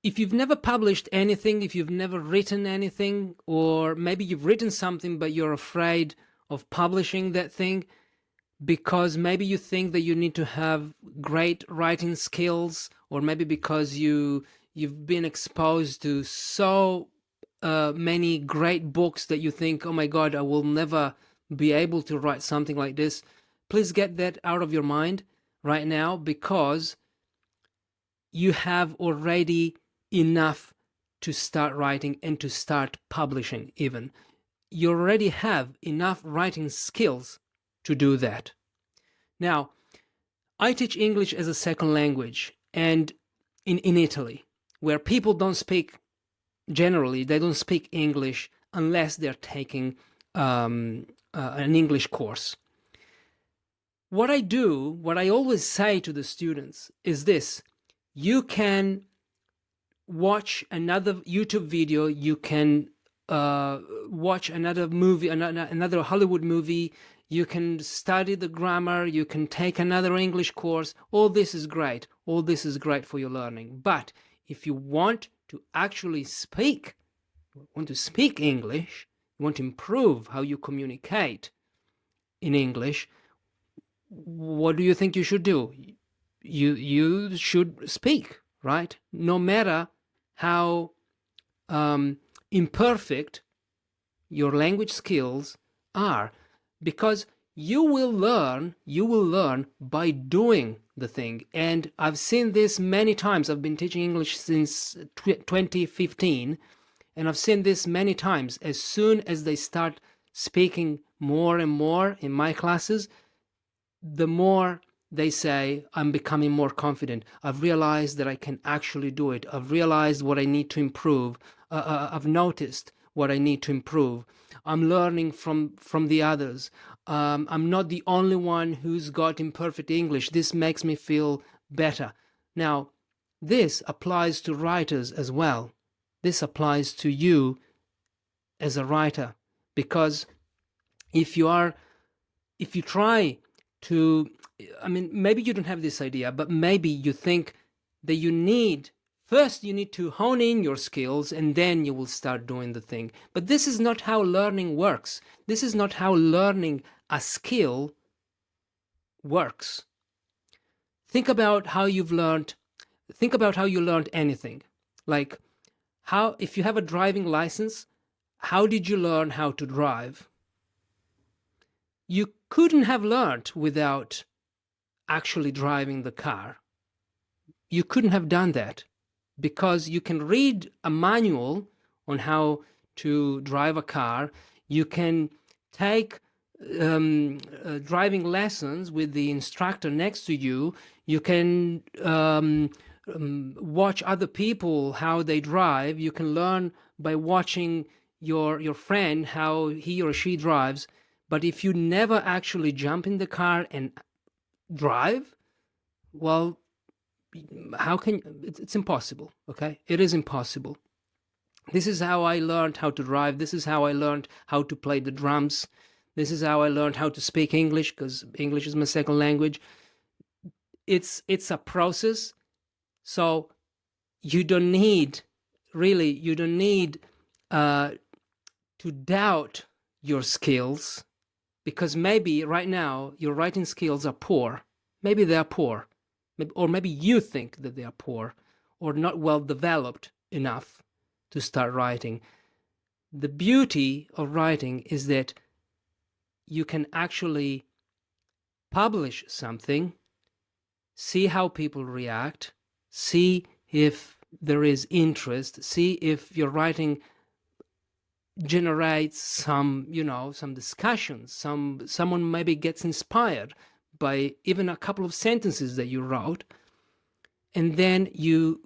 if you've never published anything, if you've never written anything, or maybe you've written something but you're afraid of publishing that thing because maybe you think that you need to have great writing skills, or maybe because you've been exposed to so many great books that you think, oh my God, I will never be able to write something like this. Please get that out of your mind right now, because you have already enough to start writing and to start publishing. Even you already have enough writing skills to do that. Now, I teach English as a second language, and in Italy, where people don't speak, generally they don't speak English unless they're taking an English course. What I do, what I always say to the students is this: you can watch another YouTube video, you can watch another movie, another Hollywood movie, you can study the grammar, you can take another English course. All this is great. All this is great for your learning. But if you want to actually speak, want to speak English, you want to improve how you communicate in English, what do you think you should do? You should speak, right? No matter how imperfect your language skills are, because you will learn by doing the thing. And I've seen this many times. I've been teaching English since 2015, and I've seen this many times. As soon as they start speaking more and more in my classes, the more they say, I'm becoming more confident. I've realized that I can actually do it. I've realized what I need to improve. I've noticed what I need to improve. I'm learning from the others. I'm not the only one who's got imperfect English. This makes me feel better. Now, this applies to writers as well. This applies to you as a writer, because if you try to, I mean, maybe you don't have this idea, but maybe you think that you need to hone in your skills, and then you will start doing the thing. But this is not how learning works. This is not how learning a skill works. Think about how you learned anything. Like, if you have a driving license, how did you learn how to drive? You couldn't have learned without actually driving the car. You couldn't have done that, because you can read a manual on how to drive a car. You can take driving lessons with the instructor next to you. You can watch other people how they drive. You can learn by watching your friend how he or she drives. But if you never actually jump in the car and drive, well, how can it's impossible. Okay, it is impossible. This is how I learned how to drive. This is how I learned how to play the drums. This is how I learned how to speak English, because English is my second language. It's a process. So you don't need to doubt your skills, because maybe right now your writing skills are poor. Maybe they are poor. Or maybe you think that they are poor or not well developed enough to start writing. The beauty of writing is that you can actually publish something, see how people react, see if there is interest, see if your writing generates some discussions, someone maybe gets inspired by even a couple of sentences that you wrote, and then you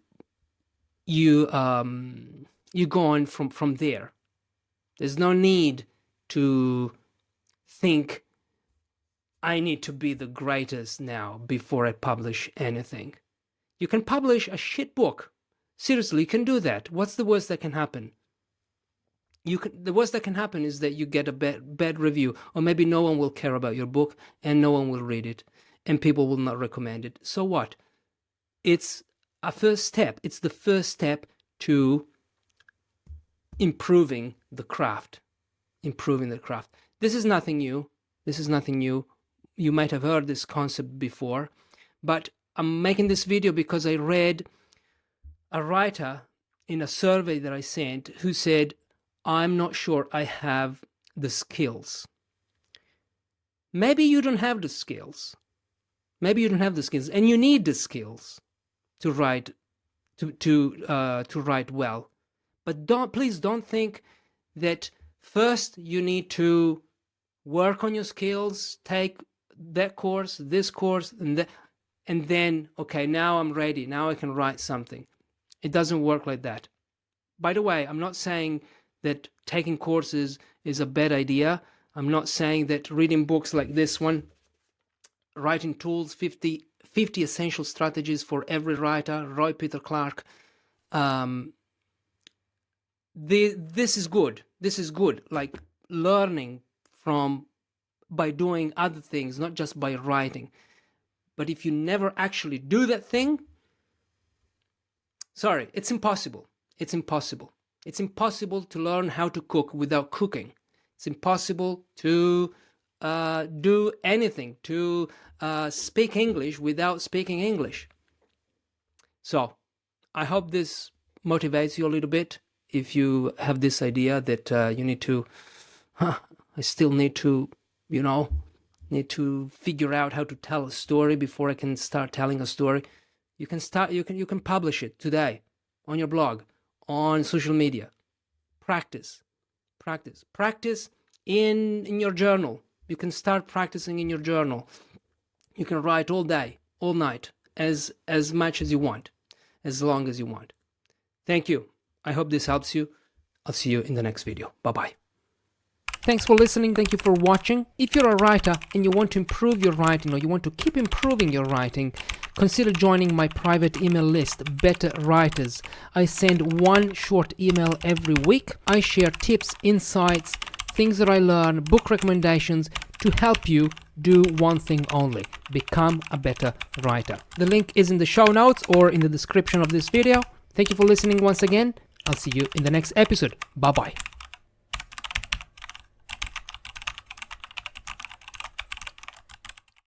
go on from there. There's no need to think, I need to be the greatest now before I publish anything. You can publish a shit book. Seriously, you can do that. What's the worst that can happen? The worst that can happen is that you get a bad review, or maybe no one will care about your book and no one will read it and people will not recommend it. So what? It's a first step. It's the first step to improving the craft. This is nothing new. You might have heard this concept before, but I'm making this video because I read a writer in a survey that I sent who said, I'm not sure I have the skills. Maybe you don't have the skills. And you need the skills to write to write well. But please don't think that first you need to work on your skills, take that course, this course, and then, okay, now I'm ready. Now I can write something. It doesn't work like that. By the way, I'm not saying that taking courses is a bad idea. I'm not saying that reading books like this one, Writing Tools, 50 Essential Strategies for Every Writer, Roy Peter Clark. This is good. Like learning by doing other things, not just by writing. But if you never actually do that thing, sorry, it's impossible. It's impossible to learn how to cook without cooking. It's impossible to do anything, to speak English without speaking English. So I hope this motivates you a little bit. If you have this idea that you need to, I still need to, figure out how to tell a story before I can start telling a story. You can publish it today on your blog, on social media. Practice in your journal. You can start practicing in your journal. You can write all day, all night, as much as you want, as long as you want. Thank you. I hope this helps you. I'll see you in the next video. Bye-bye. Thanks for listening. Thank you for watching. If you're a writer and you want to improve your writing, or you want to keep improving your writing, consider joining my private email list, Better Writers. I send one short email every week. I share tips, insights, things that I learn, book recommendations to help you do one thing only: become a better writer. The link is in the show notes or in the description of this video. Thank you for listening once again. I'll see you in the next episode. Bye-bye.